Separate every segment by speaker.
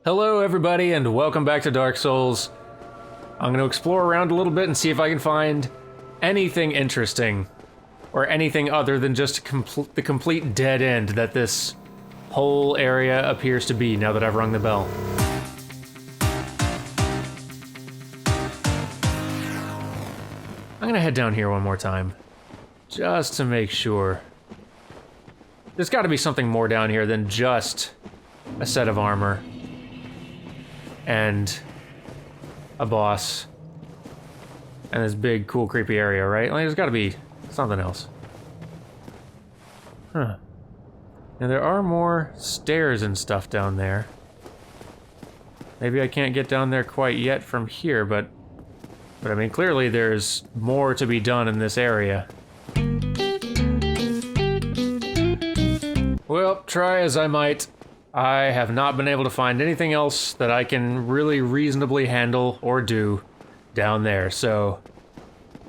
Speaker 1: Hello everybody and welcome back to Dark Souls. I'm going to explore around a little bit and see if I can find anything interesting. Or anything other than just the complete dead end that this whole area appears to be now that I've rung the bell. I'm going to head down here one more time. Just to make sure. There's got to be something more down here than just a set of armor. And a boss. And this big, cool, creepy area, right? Like, there's gotta be something else. Huh. Now, there are more stairs and stuff down there. Maybe I can't get down there quite yet from here, but I mean, clearly there's more to be done in this area. Well, try as I might. I have not been able to find anything else that I can really reasonably handle or do down there, so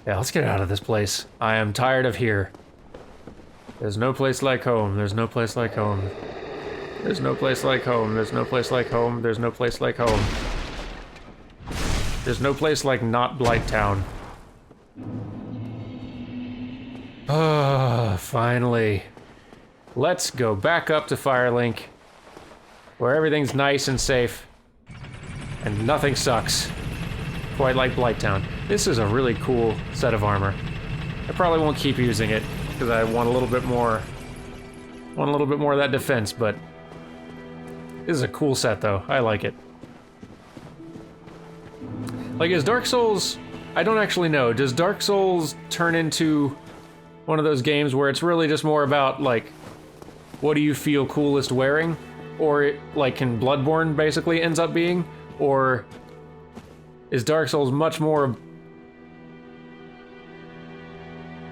Speaker 1: yeah, let's get out of this place. I am tired of here. There's no place like home, there's no place like home. There's no place like home, there's no place like home, there's no place like home. There's no place like not Blight Town. Ah, finally. Let's go back up to Firelink, where everything's nice and safe, and nothing sucks. Quite like Blight Town. This is a really cool set of armor. I probably won't keep using it, because I want a little bit more of that defense, but this is a cool set though. I like it. Like, is Dark Souls, I don't actually know, does Dark Souls turn into one of those games where it's really just more about, like, what do you feel coolest wearing? Or, like, can Bloodborne basically ends up being? Or is Dark Souls much more...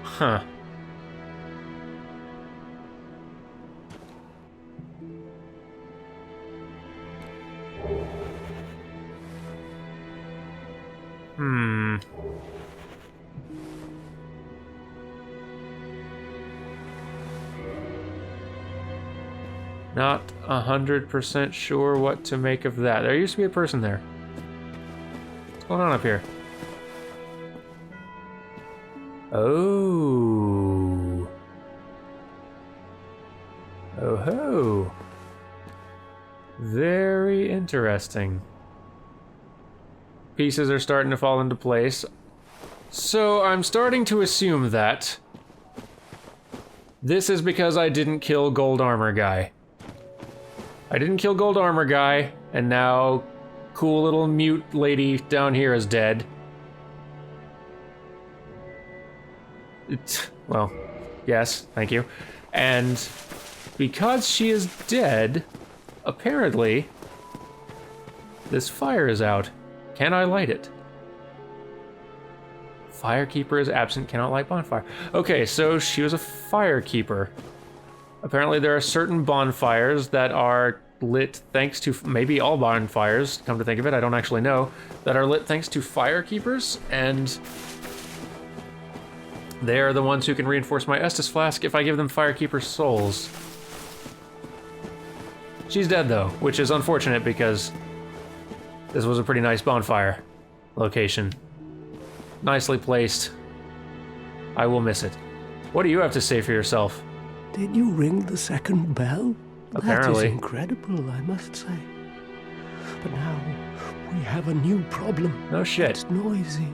Speaker 1: Huh. Not 100% sure what to make of that. There used to be a person there. What's going on up here? Oh. Oh ho. Very interesting. Pieces are starting to fall into place. So I'm starting to assume that this is because I didn't kill Gold Armor Guy. I didn't kill Gold Armor Guy, and now cool little mute lady down here is dead. Well, yes, thank you. And because she is dead, apparently, this fire is out. Can I light it? Firekeeper is absent, cannot light bonfire. Okay, so she was a firekeeper. Apparently there are certain bonfires that are lit thanks to, maybe all bonfires, come to think of it, I don't actually know, that are lit thanks to firekeepers, and they are the ones who can reinforce my Estus Flask if I give them firekeeper souls. She's dead though, which is unfortunate because this was a pretty nice bonfire location. Nicely placed. I will miss it. What do you have to say for yourself?
Speaker 2: Did you ring the second bell?
Speaker 1: Apparently.
Speaker 2: That is incredible, I must say. But now, we have a new problem.
Speaker 1: No shit.
Speaker 2: It's noisy,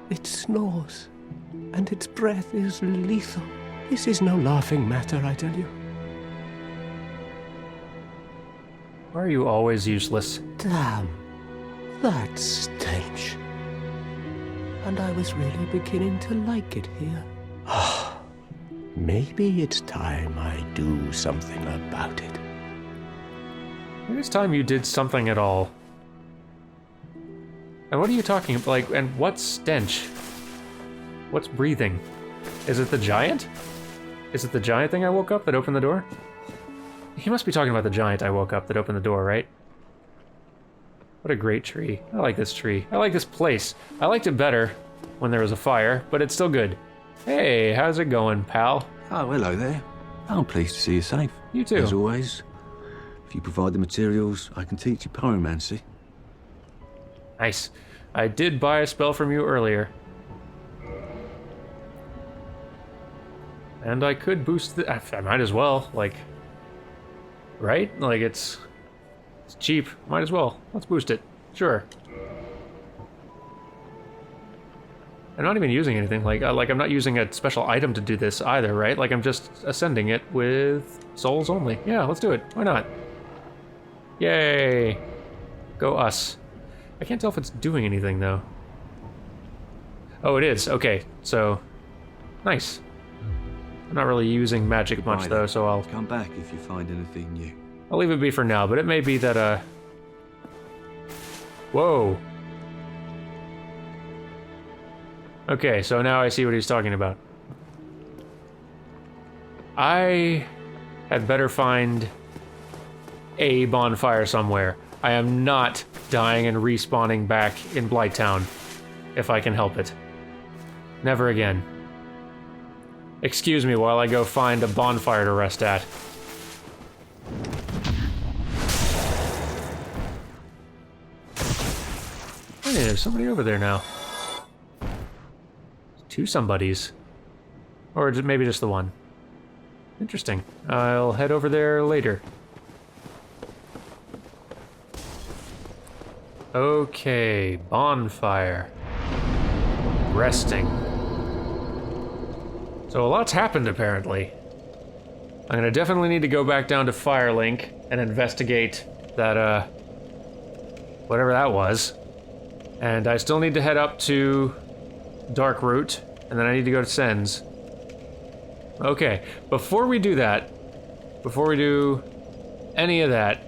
Speaker 2: it snores, and its breath is lethal. This is no laughing matter, I tell you.
Speaker 1: Why are you always useless?
Speaker 2: Damn, that stench. And I was really beginning to like it here. Maybe it's time I do something about it.
Speaker 1: Maybe it's time you did something at all. And what are you talking about? Like, and what stench? What's breathing? Is it the giant? Is it the giant thing I woke up that opened the door? He must be talking about the giant I woke up that opened the door, right? What a great tree. I like this tree. I like this place. I liked it better when there was a fire, but it's still good. Hey, how's it going, pal?
Speaker 3: Oh, hello there. I'm pleased to see you safe.
Speaker 1: You too.
Speaker 3: As always. If you provide the materials, I can teach you pyromancy.
Speaker 1: Nice. I did buy a spell from you earlier. And I could boost the... I might as well, like... Right? Like, it's cheap. Might as well. Let's boost it. Sure. I'm not even using anything. Like I'm not using a special item to do this either, right? Like, I'm just ascending it with souls only. Yeah, let's do it. Why not? Yay! Go us. I can't tell if it's doing anything, though. Oh, it is. Okay, so... Nice. I'm not really using magic much, though, so I'll...
Speaker 3: Come back if you find anything new.
Speaker 1: I'll leave it be for now, but it may be that, Whoa! Okay, so now I see what he's talking about. I had better find a bonfire somewhere. I am not dying and respawning back in Blight Town, if I can help it. Never again. Excuse me while I go find a bonfire to rest at. Hey, there's somebody over there now. Two somebodies. Or maybe just the one. Interesting. I'll head over there later. Okay, bonfire. Resting. So a lot's happened, apparently. I'm gonna definitely need to go back down to Firelink and investigate that, whatever that was. And I still need to head up to Dark Root, and then I need to go to Sens. Okay, before we do that, before we do any of that,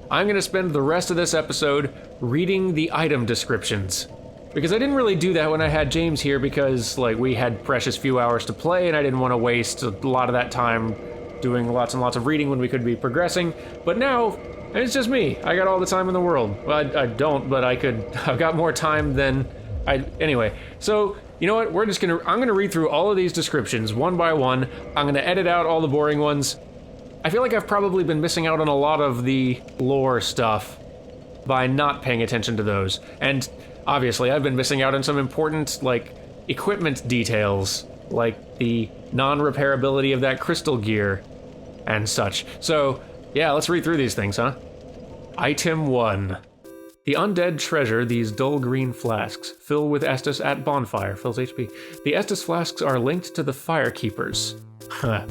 Speaker 1: I'm gonna spend the rest of this episode reading the item descriptions. Because I didn't really do that when I had James here because, like, we had precious few hours to play and I didn't want to waste a lot of that time doing lots and lots of reading when we could be progressing. But now, it's just me. I got all the time in the world. Well, I don't, but I could. I've got more time than anyway, so, you know what? I'm gonna read through all of these descriptions one by one. I'm gonna edit out all the boring ones. I feel like I've probably been missing out on a lot of the lore stuff by not paying attention to those. And obviously, I've been missing out on some important, like, equipment details, like the non-repairability of that crystal gear and such. So, yeah, let's read through these things, huh? Item 1. The Undead Treasure, these dull green flasks. Fill with Estus at bonfire, fills HP. The Estus flasks are linked to the Firekeepers. Huh.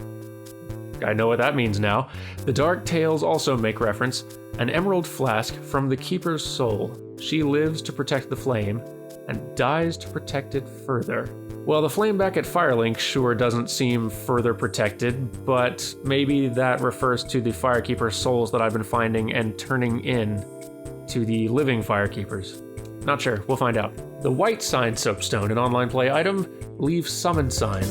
Speaker 1: I know what that means now. The Dark Tales also make reference. An emerald flask from the Keeper's soul. She lives to protect the flame, and dies to protect it further. Well, the flame back at Firelink sure doesn't seem further protected, but maybe that refers to the Firekeeper souls that I've been finding and turning in to the living Firekeepers. Not sure, we'll find out. The White Sign Soapstone, an online play item, leave summon sign.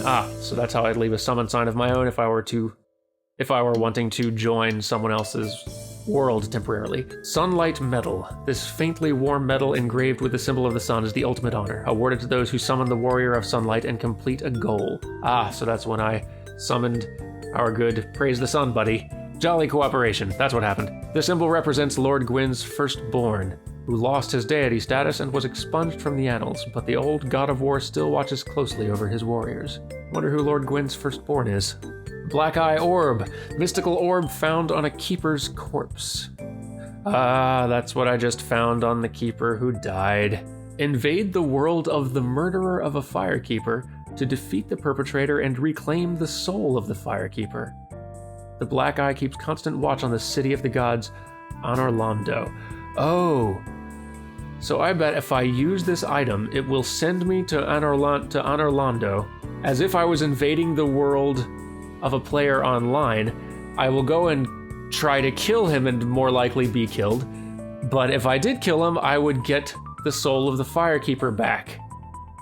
Speaker 1: So that's how I'd leave a summon sign of my own if I were wanting to join someone else's world temporarily. Sunlight Medal. This faintly warm medal engraved with the symbol of the sun is the ultimate honor, awarded to those who summon the Warrior of Sunlight and complete a goal. So that's when I summoned our good Praise the Sun buddy. Jolly cooperation, that's what happened. The symbol represents Lord Gwyn's firstborn, who lost his deity status and was expunged from the annals, but the old god of war still watches closely over his warriors. Wonder who Lord Gwyn's firstborn is. Black Eye Orb. Mystical orb found on a keeper's corpse. That's what I just found on the keeper who died. Invade the world of the murderer of a firekeeper to defeat the perpetrator and reclaim the soul of the firekeeper. The Black Eye keeps constant watch on the city of the gods, Anor Londo. Oh. So I bet if I use this item, it will send me to Anor Londo, as if I was invading the world of a player online. I will go and try to kill him and more likely be killed. But if I did kill him, I would get the soul of the Firekeeper back,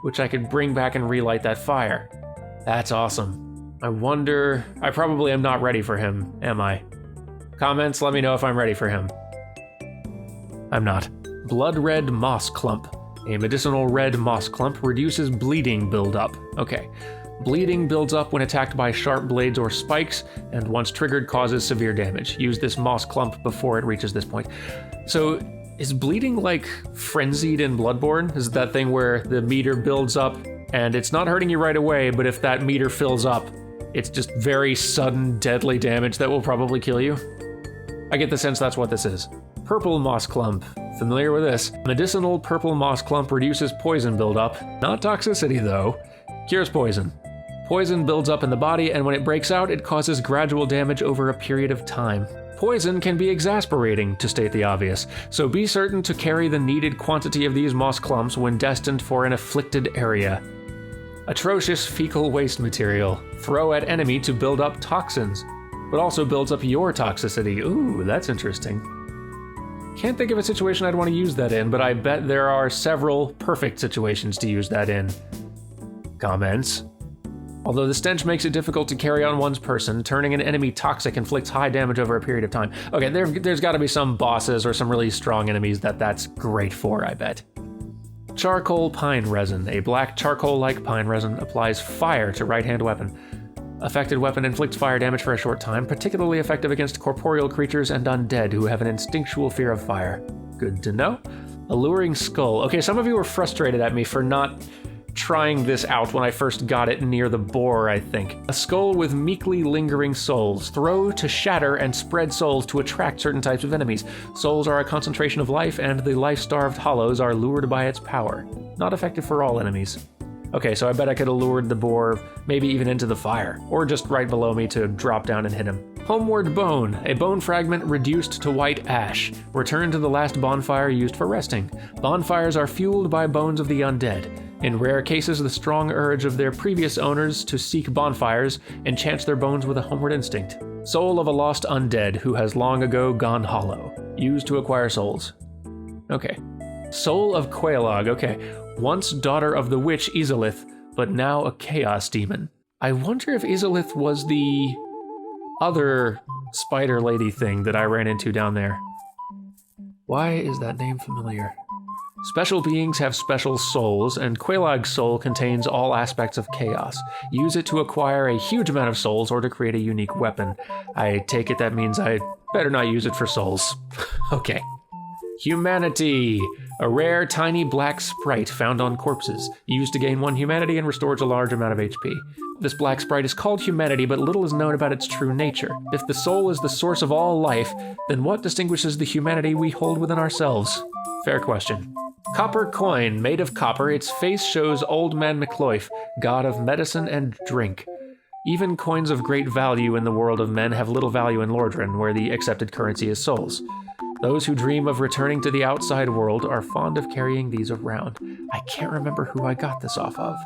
Speaker 1: which I could bring back and relight that fire. That's awesome. I wonder... I probably am not ready for him, am I? Comments, let me know if I'm ready for him. I'm not. Blood Red Moss Clump. A medicinal red moss clump reduces bleeding buildup. Okay. Bleeding builds up when attacked by sharp blades or spikes, and once triggered causes severe damage. Use this Moss Clump before it reaches this point. So, is bleeding like frenzied in Bloodborne? Is it that thing where the meter builds up and it's not hurting you right away, but if that meter fills up, it's just very sudden, deadly damage that will probably kill you? I get the sense that's what this is. Purple Moss Clump. Familiar with this. Medicinal purple Moss Clump reduces poison buildup. Not toxicity, though. Cures poison. Poison builds up in the body, and when it breaks out, it causes gradual damage over a period of time. Poison can be exasperating, to state the obvious, so be certain to carry the needed quantity of these moss clumps when destined for an afflicted area. Atrocious fecal waste material. Throw at enemy to build up toxins, but also builds up your toxicity. Ooh, that's interesting. Can't think of a situation I'd want to use that in, but I bet there are several perfect situations to use that in. Comments. Although the stench makes it difficult to carry on one's person, turning an enemy toxic inflicts high damage over a period of time. Okay, there's got to be some bosses or some really strong enemies that's great for, I bet. Charcoal Pine Resin. A black charcoal-like pine resin applies fire to right-hand weapon. Affected weapon inflicts fire damage for a short time, particularly effective against corporeal creatures and undead who have an instinctual fear of fire. Good to know. Alluring Skull. Okay, some of you were frustrated at me for not trying this out when I first got it near the boar, I think. A skull with meekly lingering souls. Throw to shatter and spread souls to attract certain types of enemies. Souls are a concentration of life, and the life-starved hollows are lured by its power. Not effective for all enemies. Okay, so I bet I could have lured the boar maybe even into the fire, or just right below me to drop down and hit him. Homeward Bone, a bone fragment reduced to white ash. Return to the last bonfire used for resting. Bonfires are fueled by bones of the undead. In rare cases, the strong urge of their previous owners to seek bonfires enchants their bones with a homeward instinct. Soul of a lost undead who has long ago gone hollow. Used to acquire souls. Okay. Soul of Quelaag, okay. Once daughter of the witch Izalith, but now a chaos demon. I wonder if Izalith was the other spider lady thing that I ran into down there. Why is that name familiar? Special beings have special souls, and Quelaag's soul contains all aspects of chaos. Use it to acquire a huge amount of souls or to create a unique weapon. I take it that means I better not use it for souls. Okay. Humanity. A rare, tiny black sprite found on corpses. Used to gain 1 humanity and restores a large amount of HP. This black sprite is called humanity, but little is known about its true nature. If the soul is the source of all life, then what distinguishes the humanity we hold within ourselves? Fair question. Copper coin, made of copper, its face shows Old Man McCloyf, god of medicine and drink. Even coins of great value in the world of men have little value in Lordran, where the accepted currency is souls. Those who dream of returning to the outside world are fond of carrying these around. I can't remember who I got this off of.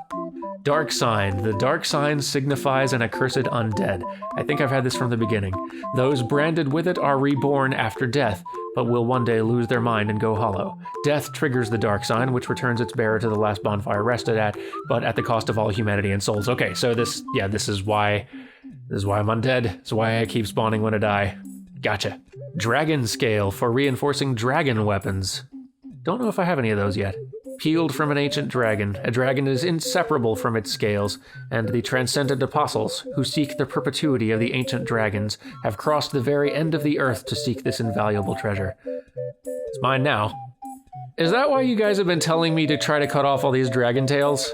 Speaker 1: Dark Sign. The dark sign signifies an accursed undead. I think I've had this from the beginning. Those branded with it are reborn after death, but will one day lose their mind and go hollow. Death triggers the dark sign, which returns its bearer to the last bonfire rested at, but at the cost of all humanity and souls. Okay, so this is why I'm undead. This is why I keep spawning when I die. Gotcha. Dragon Scale for reinforcing dragon weapons. Don't know if I have any of those yet. Peeled from an ancient dragon. A dragon is inseparable from its scales, and the transcendent apostles, who seek the perpetuity of the ancient dragons, have crossed the very end of the earth to seek this invaluable treasure. It's mine now. Is that why you guys have been telling me to try to cut off all these dragon tails?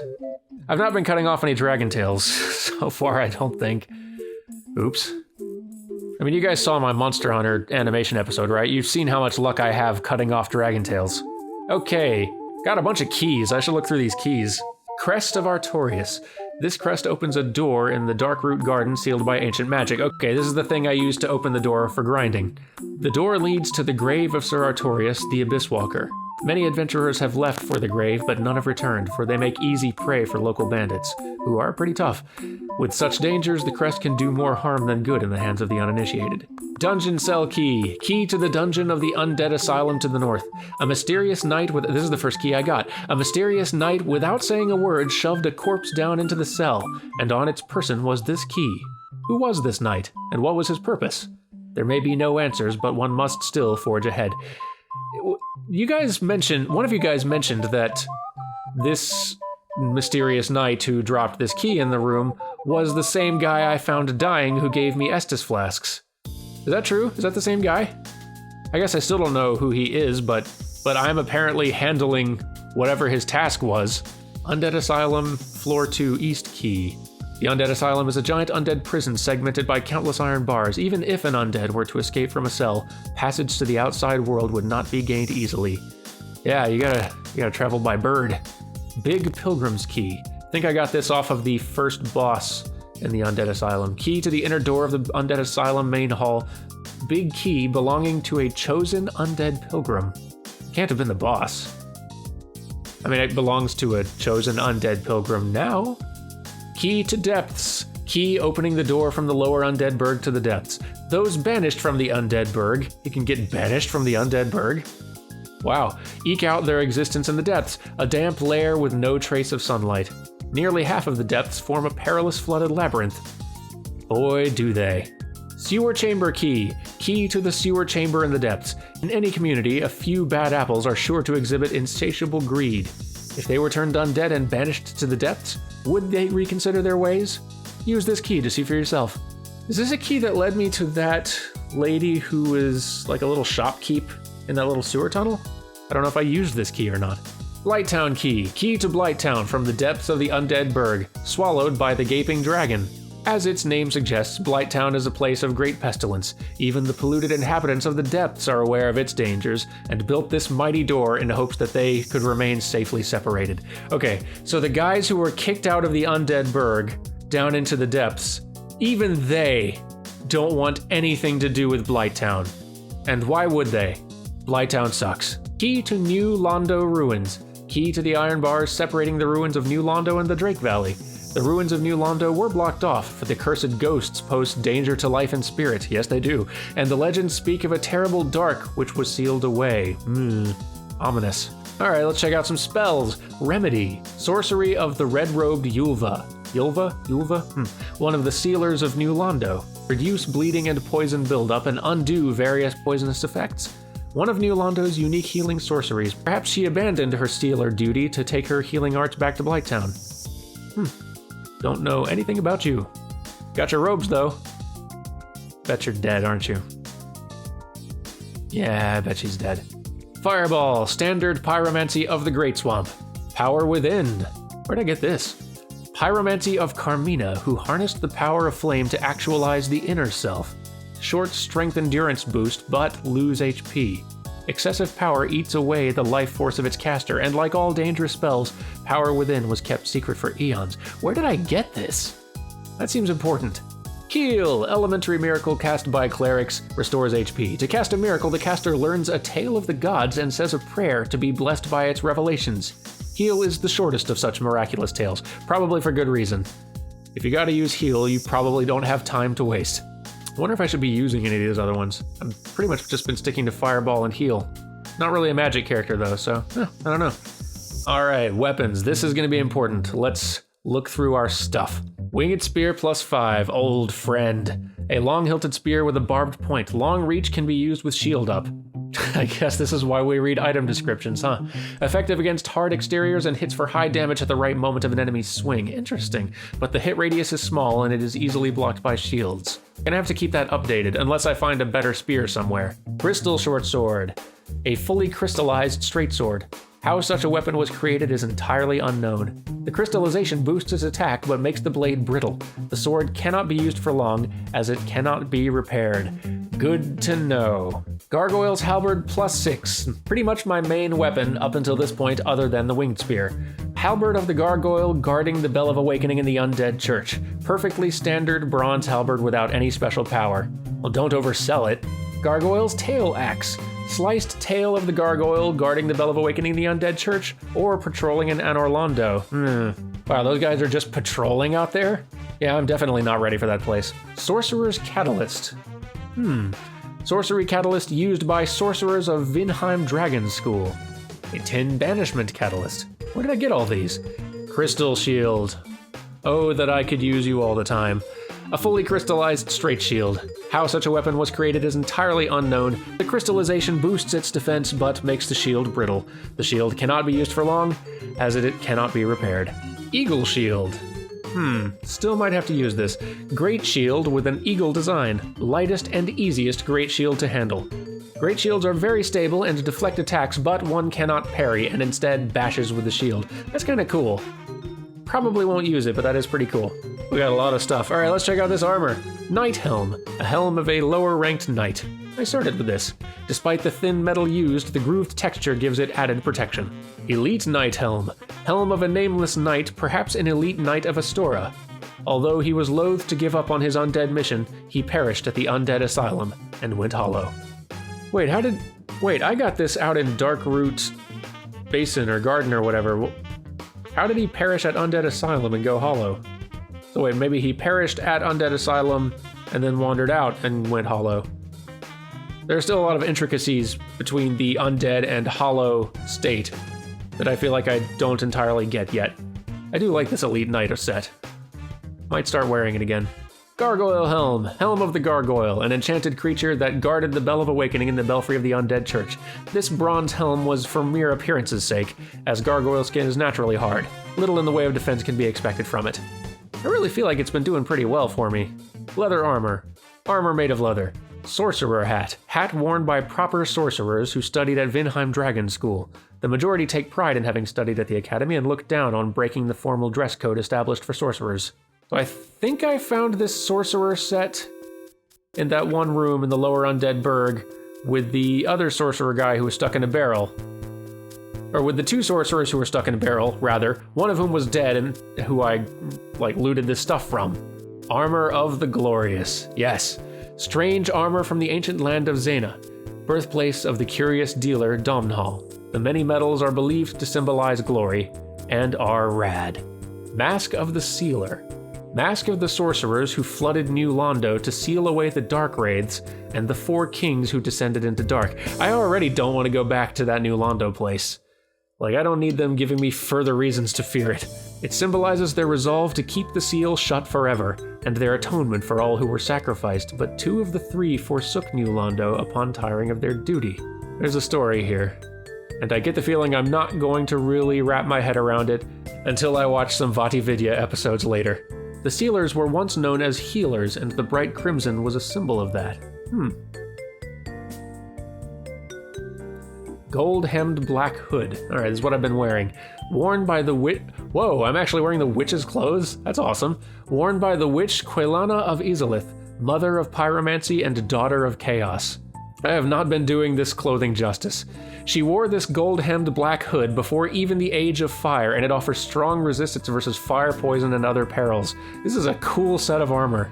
Speaker 1: I've not been cutting off any dragon tails so far, I don't think. Oops. I mean, you guys saw my Monster Hunter animation episode, right? You've seen how much luck I have cutting off dragon tails. Okay, got a bunch of keys. I should look through these keys. Crest of Artemis. This crest opens a door in the Darkroot Garden sealed by ancient magic. Okay, this is the thing I used to open the door for grinding. The door leads to the grave of Sir Artorius, the Abyss Walker. Many adventurers have left for the grave, but none have returned, for they make easy prey for local bandits, who are pretty tough. With such dangers, the crest can do more harm than good in the hands of the uninitiated. Dungeon Cell Key. Key to the dungeon of the Undead Asylum to the north. A mysterious knight with... This is the first key I got. A mysterious knight, without saying a word, shoved a corpse down into the cell, and on its person was this key. Who was this knight, and what was his purpose? There may be no answers, but one must still forge ahead. One of you guys mentioned that this mysterious knight who dropped this key in the room was the same guy I found dying who gave me Estus flasks. Is that true? Is that the same guy? I guess I still don't know who he is, but I'm apparently handling whatever his task was. Undead Asylum, Floor 2 East Key. The Undead Asylum is a giant undead prison segmented by countless iron bars. Even if an undead were to escape from a cell, passage to the outside world would not be gained easily. Yeah, you gotta travel by bird. Big Pilgrim's Key. I think I got this off of the first boss in the Undead Asylum. Key to the inner door of the Undead Asylum main hall. Big key belonging to a chosen undead pilgrim. Can't have been the boss. I mean, it belongs to a chosen undead pilgrim now. Key to depths. Key opening the door from the lower undead burg to the depths. Those banished from the undead burg. You can get banished from the undead burg. Wow. Eke out their existence in the depths. A damp lair with no trace of sunlight. Nearly half of the depths form a perilous flooded labyrinth. Boy, do they. Sewer chamber key. Key to the sewer chamber in the depths. In any community, a few bad apples are sure to exhibit insatiable greed. If they were turned undead and banished to the depths, would they reconsider their ways? Use this key to see for yourself. Is this a key that led me to that lady who is like a little shopkeep in that little sewer tunnel? I don't know if I used this key or not. Blight Town key. Key to Blight Town from the depths of the undead burg, swallowed by the gaping dragon. As its name suggests, Blight Town is a place of great pestilence. Even the polluted inhabitants of the depths are aware of its dangers and built this mighty door in hopes that they could remain safely separated. Okay, so the guys who were kicked out of the undead burg down into the depths, even they don't want anything to do with Blight Town. And why would they? Blight Town sucks. Key to New Londo Ruins. Key to the iron bars separating the ruins of New Londo and the Drake Valley. The ruins of New Londo were blocked off, for the cursed ghosts pose danger to life and spirit. Yes, they do. And the legends speak of a terrible dark which was sealed away. Ominous. Alright, let's check out some spells. Remedy. Sorcery of the Red-Robed Yulva. Yulva? One of the sealers of New Londo. Reduce bleeding and poison buildup and undo various poisonous effects. One of New Londo's unique healing sorceries. Perhaps she abandoned her sealer duty to take her healing arts back to Blight Town. Don't know anything about you. Got your robes, though. Bet you're dead, aren't you? Yeah, I bet she's dead. Fireball, standard pyromancy of the Great Swamp. Power within. Where'd I get this? Pyromancy of Carmina, who harnessed the power of flame to actualize the inner self. Short strength endurance boost, but lose HP. Excessive power eats away the life force of its caster, and like all dangerous spells, power within was kept secret for eons. Where did I get this? That seems important. Heal! Elementary miracle cast by clerics, restores HP. To cast a miracle, the caster learns a tale of the gods and says a prayer to be blessed by its revelations. Heal is the shortest of such miraculous tales, probably for good reason. If you gotta use heal, you probably don't have time to waste. I wonder if I should be using any of these other ones. I've pretty much just been sticking to Fireball and Heal. Not really a magic character though, so I don't know. Alright, weapons. This is going to be important. Let's look through our stuff. Winged Spear +5, old friend. A long-hilted spear with a barbed point. Long reach can be used with shield up. I guess this is why we read item descriptions, huh? Effective against hard exteriors and hits for high damage at the right moment of an enemy's swing. Interesting. But the hit radius is small and it is easily blocked by shields. Gonna have to keep that updated, unless I find a better spear somewhere. Crystal Short Sword. A fully crystallized straight sword. How such a weapon was created is entirely unknown. The crystallization boosts its attack but makes the blade brittle. The sword cannot be used for long, as it cannot be repaired. Good to know. Gargoyle's Halberd +6. Pretty much my main weapon up until this point other than the winged spear. Halberd of the Gargoyle guarding the Bell of Awakening in the Undead Church. Perfectly standard bronze halberd without any special power. Well, don't oversell it. Gargoyle's Tail Axe. Sliced tail of the gargoyle guarding the Bell of Awakening in the Undead Church, or patrolling in Anor Londo. Wow, those guys are just patrolling out there? Yeah, I'm definitely not ready for that place. Sorcerers Catalyst. Sorcery Catalyst used by sorcerers of Vinheim Dragon School. A tin banishment catalyst. Where did I get all these? Crystal Shield. Oh, that I could use you all the time. A fully crystallized straight shield. How such a weapon was created is entirely unknown. The crystallization boosts its defense but makes the shield brittle. The shield cannot be used for long, as it cannot be repaired. Eagle shield. Still might have to use this. Great shield with an eagle design. Lightest and easiest great shield to handle. Great shields are very stable and deflect attacks, but one cannot parry and instead bashes with the shield. That's kind of cool. Probably won't use it, but that is pretty cool. We got a lot of stuff. All right, let's check out this armor. Knight Helm, a helm of a lower-ranked knight. I started with this. Despite the thin metal used, the grooved texture gives it added protection. Elite Knight Helm, helm of a nameless knight, perhaps an elite knight of Astora. Although he was loath to give up on his undead mission, he perished at the Undead Asylum and went hollow. Wait, I got this out in Darkroot Basin or Garden or whatever. How did he perish at Undead Asylum and go hollow? So wait, maybe he perished at Undead Asylum and then wandered out and went hollow. There's still a lot of intricacies between the undead and hollow state that I feel like I don't entirely get yet. I do like this Elite Knight set. Might start wearing it again. Gargoyle Helm, Helm of the Gargoyle, an enchanted creature that guarded the Bell of Awakening in the Belfry of the Undead Church. This bronze helm was for mere appearance's sake, as gargoyle skin is naturally hard. Little in the way of defense can be expected from it. I really feel like it's been doing pretty well for me. Leather armor. Armor made of leather. Sorcerer hat. Hat worn by proper sorcerers who studied at Vinheim Dragon School. The majority take pride in having studied at the academy and look down on breaking the formal dress code established for sorcerers. So I think I found this sorcerer set in that one room in the lower Undead Burg with the other sorcerer guy who was stuck in a barrel. Or with the two sorcerers who were stuck in a barrel, rather, one of whom was dead and who I, looted this stuff from. Armor of the Glorious. Yes. Strange armor from the ancient land of Zena, birthplace of the curious dealer Domhnall. The many metals are believed to symbolize glory, and are rad. Mask of the Sealer. Mask of the sorcerers who flooded New Londo to seal away the Dark Wraiths and the 4 kings who descended into dark. I already don't want to go back to that New Londo place. I don't need them giving me further reasons to fear it. It symbolizes their resolve to keep the seal shut forever, and their atonement for all who were sacrificed, but 2 of the 3 forsook New Londo upon tiring of their duty. There's a story here, and I get the feeling I'm not going to really wrap my head around it until I watch some VatiVidya episodes later. The Sealers were once known as healers, and the bright crimson was a symbol of that. Gold-hemmed black hood. Alright, this is what I've been wearing. Worn by the witch... Whoa, I'm actually wearing the witch's clothes? That's awesome. Worn by the witch Quelana of Izalith, mother of pyromancy and daughter of chaos. I have not been doing this clothing justice. She wore this gold-hemmed black hood before even the Age of Fire, and it offers strong resistance versus fire, poison, and other perils. This is a cool set of armor.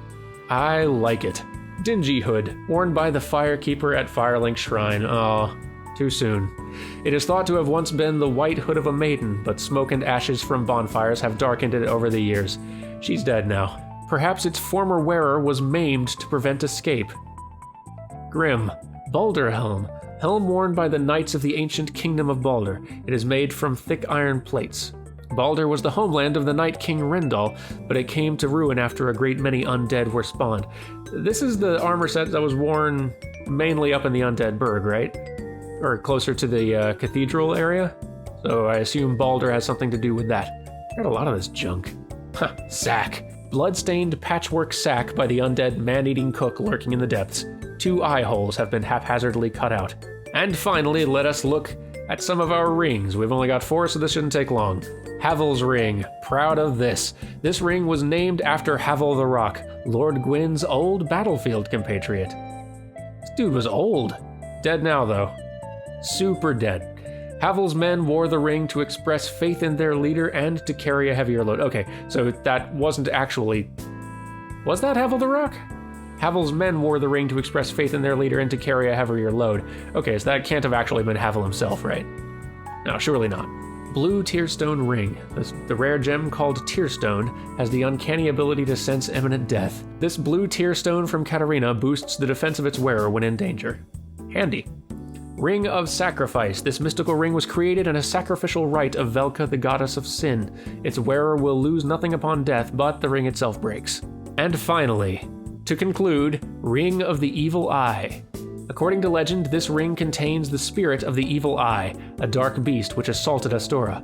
Speaker 1: I like it. Dingy hood, worn by the Firekeeper at Firelink Shrine. Aw, too soon. It is thought to have once been the white hood of a maiden, but smoke and ashes from bonfires have darkened it over the years. She's dead now. Perhaps its former wearer was maimed to prevent escape. Grim. Balder Helm. Helm worn by the knights of the ancient kingdom of Balder. It is made from thick iron plates. Balder was the homeland of the Night King Rendal, but it came to ruin after a great many undead were spawned. This is the armor set that was worn mainly up in the Undead Burg, right? Or closer to the cathedral area? So I assume Balder has something to do with that. Got a lot of this junk. Sack. Blood-stained patchwork sack by the undead man-eating cook lurking in the depths. 2 eye holes have been haphazardly cut out. And finally, let us look at some of our rings. We've only got 4, so this shouldn't take long. Havel's ring. Proud of this. This ring was named after Havel the Rock, Lord Gwyn's old battlefield compatriot. This dude was old. Dead now, though. Super dead. Havel's men wore the ring to express faith in their leader and to carry a heavier load. Okay, so that wasn't actually... Was that Havel the Rock? Havel's men wore the ring to express faith in their leader and to carry a heavier load. Okay, so that can't have actually been Havel himself, right? No, surely not. Blue Tearstone Ring. The rare gem called Tearstone has the uncanny ability to sense imminent death. This blue Tearstone from Katarina boosts the defense of its wearer when in danger. Handy. Ring of Sacrifice. This mystical ring was created in a sacrificial rite of Velka, the goddess of sin. Its wearer will lose nothing upon death, but the ring itself breaks. And finally, to conclude, Ring of the Evil Eye. According to legend, this ring contains the spirit of the Evil Eye, a dark beast which assaulted Astora.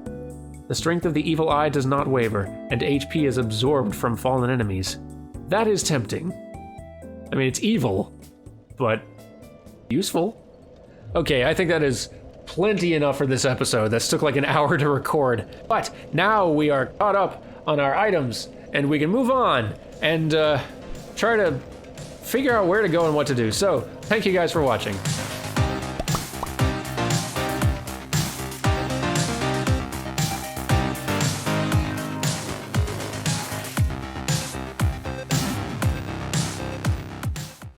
Speaker 1: The strength of the Evil Eye does not waver, and HP is absorbed from fallen enemies. That is tempting. I mean, it's evil, but useful. Okay, I think that is plenty enough for this episode. This took like an hour to record. But now we are caught up on our items, and we can move on and try to figure out where to go and what to do. So, thank you guys for watching.